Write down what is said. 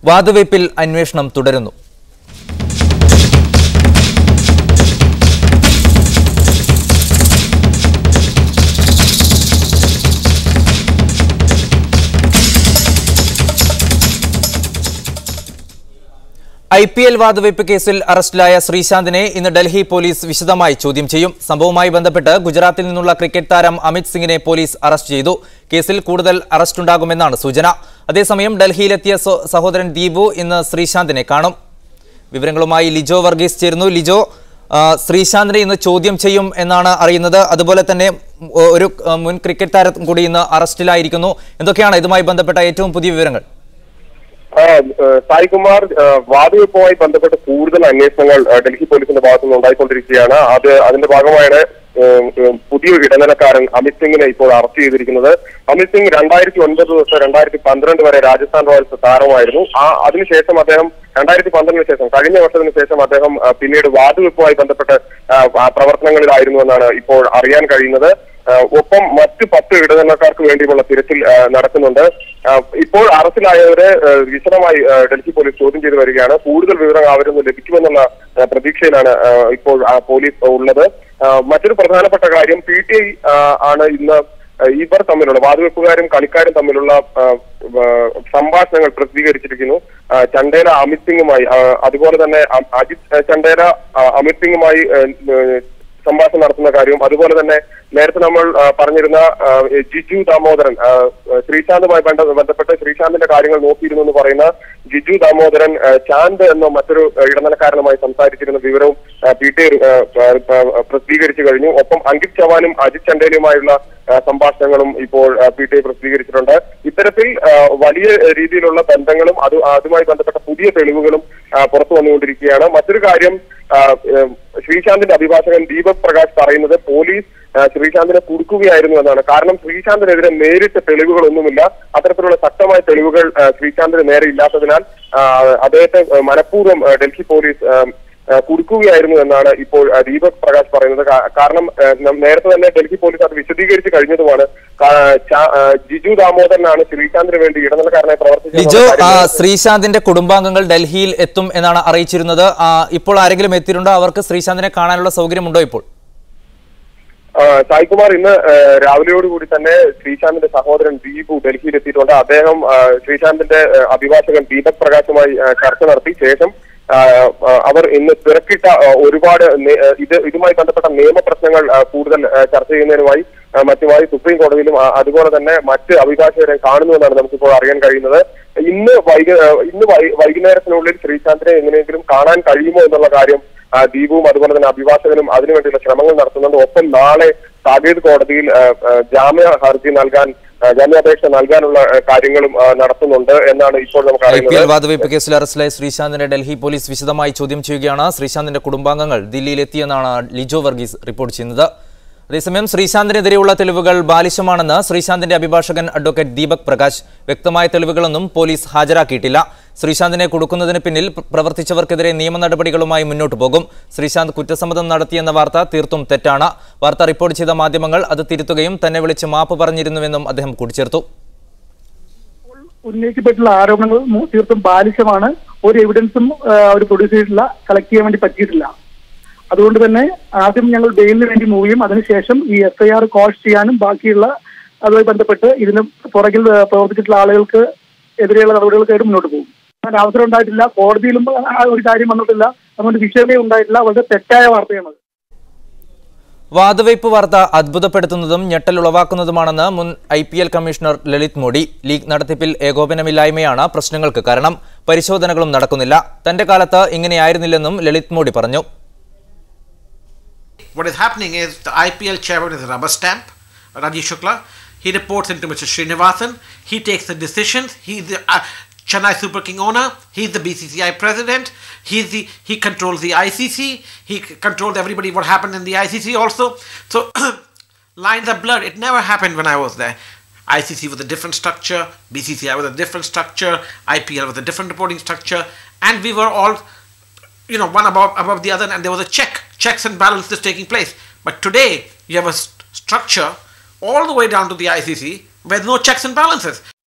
വാതുവയ്പിൽ അന്വേഷണം തുടരുന്നു. IPL വാതുവയ്പ് കേസിൽ അറസ്റ്റിലായ ശ്രീശാന്തിനെ ഇന്ന് ഡൽഹി പോലീസ് വിശദമായി ചോദ്യം ചെയ്യും. സംഭവവുമായി ബന്ധപ്പെട്ട് ഗുജറാത്തിൽ നിന്നുള്ള ക്രിക്കറ്റ് താരം അമിത് സിംഗിനെ പോലീസ് അറസ്റ്റ് ചെയ്തു. കേസിൽ കൂടുതൽ അറസ്റ്റുണ്ടാകുമെന്നാണ് സൂചന. അതേസമയം ഡൽഹിയിലെത്തിയ സഹോദരൻ ദീപു ഇന്ന് ശ്രീശാന്തിനെ കാണും. വിവരങ്ങളുമായി ലിജോ വർഗീസ് ചേരുന്നു. ലിജോ, ശ്രീശാന്തിനെ ഇന്ന് ചോദ്യം ചെയ്യും എന്നാണ് അറിയുന്നത്. അതുപോലെ തന്നെ ഒരു മുൻ ക്രിക്കറ്റ് താരം കൂടി ഇന്ന് അറസ്റ്റിലായിരിക്കുന്നു. എന്തൊക്കെയാണ് ഇതുമായി ബന്ധപ്പെട്ട ഏറ്റവും പുതിയ വിവരങ്ങൾ? സായികുമാർ, വാതുവെപ്പുമായി ബന്ധപ്പെട്ട് കൂടുതൽ അന്വേഷണങ്ങൾ ഡൽഹി പോലീസിന്റെ ഭാഗത്തുനിന്ന് ഉണ്ടായിക്കൊണ്ടിരിക്കുകയാണ്. അതിന്റെ ഭാഗമായാണ് പുതിയ ഇടനിലക്കാരൻ അമിത് സിംഗിനെ ഇപ്പോൾ അറസ്റ്റ് ചെയ്തിരിക്കുന്നത്. അമിത് സിംഗ് 2009 തൊട്ട് 2012 വരെ രാജസ്ഥാൻ റോയൽസ് താരമായിരുന്നു. അതിനുശേഷം അദ്ദേഹം 2012 ശേഷം, കഴിഞ്ഞ വർഷത്തിന് ശേഷം അദ്ദേഹം പിന്നീട് വാതുവെപ്പുമായി ബന്ധപ്പെട്ട് പ്രവർത്തനങ്ങളിലായിരുന്നു എന്നാണ് ഇപ്പോൾ അറിയാൻ കഴിയുന്നത്. ഒപ്പം മറ്റ് 10 ഇടനിലക്കാർക്ക് വേണ്ടിയുള്ള തിരച്ചിൽ നടക്കുന്നുണ്ട്. ഇപ്പോൾ അറസ്റ്റിലായവരെ വിശദമായി ഡൽഹി പോലീസ് ചോദ്യം ചെയ്തു വരികയാണ്. കൂടുതൽ വിവരങ്ങൾ അവരിൽ നിന്ന് ലഭിക്കുമെന്നുള്ള പ്രതീക്ഷയിലാണ് ഇപ്പോൾ പോലീസ് ഉള്ളത്. മറ്റൊരു പ്രധാനപ്പെട്ട കാര്യം, PTI ആണ് ഇന്ന് ഇവർ തമ്മിലുള്ള വാതുവെപ്പുകാരും കളിക്കാരും തമ്മിലുള്ള സംഭാഷണങ്ങൾ പ്രസിദ്ധീകരിച്ചിരിക്കുന്നു. ചണ്ടേല അമിത് സിംഗുമായി, അതുപോലെ തന്നെ അജിത് ചണ്ടേല അമിത് സിംഗുമായി സംഭാഷണം നടത്തുന്ന കാര്യവും, അതുപോലെ തന്നെ നേരത്തെ നമ്മൾ പറഞ്ഞിരുന്ന ജിജു ദാമോദരൻ, ശ്രീശാന്തുമായി ബന്ധപ്പെട്ട് ശ്രീശാന്തിന്റെ കാര്യങ്ങൾ നോക്കിയിരുന്നു എന്ന് പറയുന്ന ജിജു ദാമോദരൻ ചാന്ദ് എന്ന മറ്റൊരു ഇടനിലക്കാരനുമായി സംസാരിച്ചിരുന്ന വിവരവും PTI പ്രസിദ്ധീകരിച്ചു കഴിഞ്ഞു. ഒപ്പം അങ്കിത് ചവാനും അജിത് ചണ്ടേലയുമായുള്ള സംഭാഷണങ്ങളും ഇപ്പോൾ PTI പ്രസിദ്ധീകരിച്ചിട്ടുണ്ട്. ഇത്തരത്തിൽ വലിയ രീതിയിലുള്ള ബന്ധങ്ങളും അതുമായി ബന്ധപ്പെട്ട പുതിയ തെളിവുകളും പുറത്തു വന്നുകൊണ്ടിരിക്കുകയാണ്. മറ്റൊരു കാര്യം, ശ്രീശാന്തിന്റെ അഭിഭാഷകൻ ദീപക് പ്രകാശ് പറയുന്നത് പോലീസ് ശ്രീശാന്തിനെ കുടുക്കുകയായിരുന്നു എന്നാണ്. കാരണം ശ്രീശാന്തിനെതിരെ നേരിട്ട് തെളിവുകളൊന്നുമില്ല. അത്തരത്തിലുള്ള ശക്തമായ തെളിവുകൾ ശ്രീശാന്തിന് നേരെ ഇല്ലാത്തതിനാൽ അദ്ദേഹത്തെ മനഃപൂർവ്വം ഡൽഹി പോലീസ് കുടുക്കുകയായിരുന്നു എന്നാണ് ഇപ്പോൾ ദീപക് പ്രകാശ് പറയുന്നത്. കാരണം നേരത്തെ തന്നെ ഡൽഹി പോലീസ് അത് വിശദീകരിച്ച് കഴിഞ്ഞതുമാണ്. ജിജു ദാമോദരനാണ് ശ്രീശാന്തിന് വേണ്ടി ഇടനിലക്കാരനായി പ്രവർത്തിച്ചത്. ശ്രീശാന്തിന്റെ കുടുംബാംഗങ്ങൾ ഡൽഹിയിൽ എത്തും എന്നാണ് അറിയിച്ചിരുന്നത്. ഇപ്പോൾ ആരെങ്കിലും എത്തിയിട്ടുണ്ടോ? അവർക്ക് ശ്രീശാന്തിനെ കാണാനുള്ള സൗകര്യമുണ്ടോ ഇപ്പോൾ? സായികുമാർ, ഇന്ന് രാവിലെയോടുകൂടി തന്നെ ശ്രീശാന്തിന്റെ സഹോദരൻ ദീപു ഡൽഹിയിൽ എത്തിയിട്ടുണ്ട്. അദ്ദേഹം ശ്രീശാന്തിന്റെ അഭിഭാഷകൻ ദീപക് പ്രകാശുമായി ചർച്ച നടത്തി ശേഷം അവർ ഇന്ന് തിരക്കിട്ട ഒരുപാട് ഇതുമായി ബന്ധപ്പെട്ട നിയമപ്രശ്നങ്ങൾ കൂടുതൽ ചർച്ച ചെയ്യുന്നതിനുമായി മറ്റുമായി സുപ്രീം കോടതിയിലും അതുപോലെ തന്നെ മറ്റ് അഭിഭാഷകരെ കാണുന്നുവെന്നാണ് നമുക്കിപ്പോൾ അറിയാൻ കഴിയുന്നത്. ഇന്ന് വൈകുന്നേരത്തിനുള്ളിൽ ശ്രീശാന്തിനെ എങ്ങനെയെങ്കിലും കാണാൻ കഴിയുമോ എന്നുള്ള കാര്യം ദീപുവും അതുപോലെ തന്നെ അഭിഭാഷകനും അതിനുവേണ്ടിയുള്ള ശ്രമങ്ങൾ നടത്തുന്നുണ്ട്. ഒപ്പം നാളെ താക്കീത് കോടതിയിൽ ജാമ്യാപേക്ഷ നൽകാനുള്ള കാര്യങ്ങളും നടത്തുന്നുണ്ട് എന്നാണ് ഇപ്പോൾ നമുക്ക് അറിയുന്നത്. IPL വാതുവയ്പ് കേസിൽ അറസ്റ്റിലായ ശ്രീശാന്തിനെ ഡൽഹി പോലീസ് വിശദമായി ചോദ്യം ചെയ്യുകയാണ്. ശ്രീശാന്തിന്റെ കുടുംബാംഗങ്ങൾ ദില്ലിയിലെത്തിയെന്നാണ് ലിജോ വർഗീസ് റിപ്പോർട്ട് ചെയ്യുന്നത്. അതേസമയം ശ്രീശാന്തിനെതിരെയുള്ള തെളിവുകൾ ബാലിശമാണെന്ന് ശ്രീശാന്തിന്റെ അഭിഭാഷകൻ അഡ്വക്കേറ്റ് ദീപക് പ്രകാശ്. വ്യക്തമായ തെളിവുകളൊന്നും പോലീസ് ഹാജരാക്കിയിട്ടില്ല. ശ്രീശാന്തിനെ കുടുക്കുന്നതിന് പിന്നിൽ പ്രവർത്തിച്ചവർക്കെതിരെ നിയമ നടപടികളുമായി മുന്നോട്ടു പോകും. ശ്രീശാന്ത് കുറ്റസമ്മതം നടത്തിയെന്ന വാർത്ത തീർത്തും തെറ്റാണ്. വാർത്ത റിപ്പോർട്ട് ചെയ്ത മാധ്യമങ്ങൾ അത് തിരുത്തുകയും തന്നെ വിളിച്ച് മാപ്പ് പറഞ്ഞിരുന്നുവെന്നും അദ്ദേഹം കൂട്ടിച്ചേർത്തു. ഉന്നയിക്കപ്പെട്ടുള്ള ആരോപണങ്ങൾ തീർത്തും ബാലിശമാണ്. ഒരു എവിഡൻസും അവർ പ്രൊഡ്യൂസ് ചെയ്തിട്ടില്ല, കളക്ട് ചെയ്യാൻ വേണ്ടി പറ്റിയിട്ടില്ല. അതുകൊണ്ട് തന്നെ ആദ്യം ഞങ്ങൾ ബെയിലിന് വേണ്ടി മൂവ് ചെയ്യും. അതിനുശേഷം ഈ FIR കോഷ് ചെയ്യാനും ബാക്കിയുള്ള അതുമായി ബന്ധപ്പെട്ട് ഇതിന് പുറകിൽ പ്രവർത്തിച്ചിട്ടുള്ള ആളുകൾക്ക് എതിരെയുള്ള നടപടികൾക്കായിട്ട് മുന്നോട്ട് പോകും. അതിന് അവസരം ഉണ്ടായിട്ടില്ല, കോടതിയിലും ഒരു കാര്യം വന്നിട്ടില്ല, അതുകൊണ്ട് വിഷയമേ ഉണ്ടായിട്ടില്ല. വളരെ തെറ്റായ വാർത്തയാണ്. വാതുവയ്പ് വാർത്ത അത്ഭുതപ്പെടുത്തുന്നതും ഞെട്ടലുളവാക്കുന്നതുമാണെന്ന് മുൻ IPL commissioner Lalit Modi. League നടത്തിപ്പിൽ ഏകോപനമില്ലായ്മയാണ് പ്രശ്നങ്ങൾക്ക് കാരണം. പരിശോധനകളും നടക്കുന്നില്ല. തന്റെ കാലത്ത് ഇങ്ങനെയായിരുന്നില്ലെന്നും ലളിത് മോഡി പറഞ്ഞു. What is happening is the IPL chairman is a rubber stamp, Rajiv Shukla. He reports into Mr. Srinivasan. He takes the decisions. He's the Chennai Super King owner. He's the BCCI president. He controls the ICC. He controls everybody. What happened in the ICC also. So lines are blurred. It never happened when I was there. ICC was a different structure. BCCI was a different structure. IPL was a different reporting structure, and we were all, one above the other, and there was a checks and balances taking place. But today you have a structure all the way down to the ICC where no checks and balances.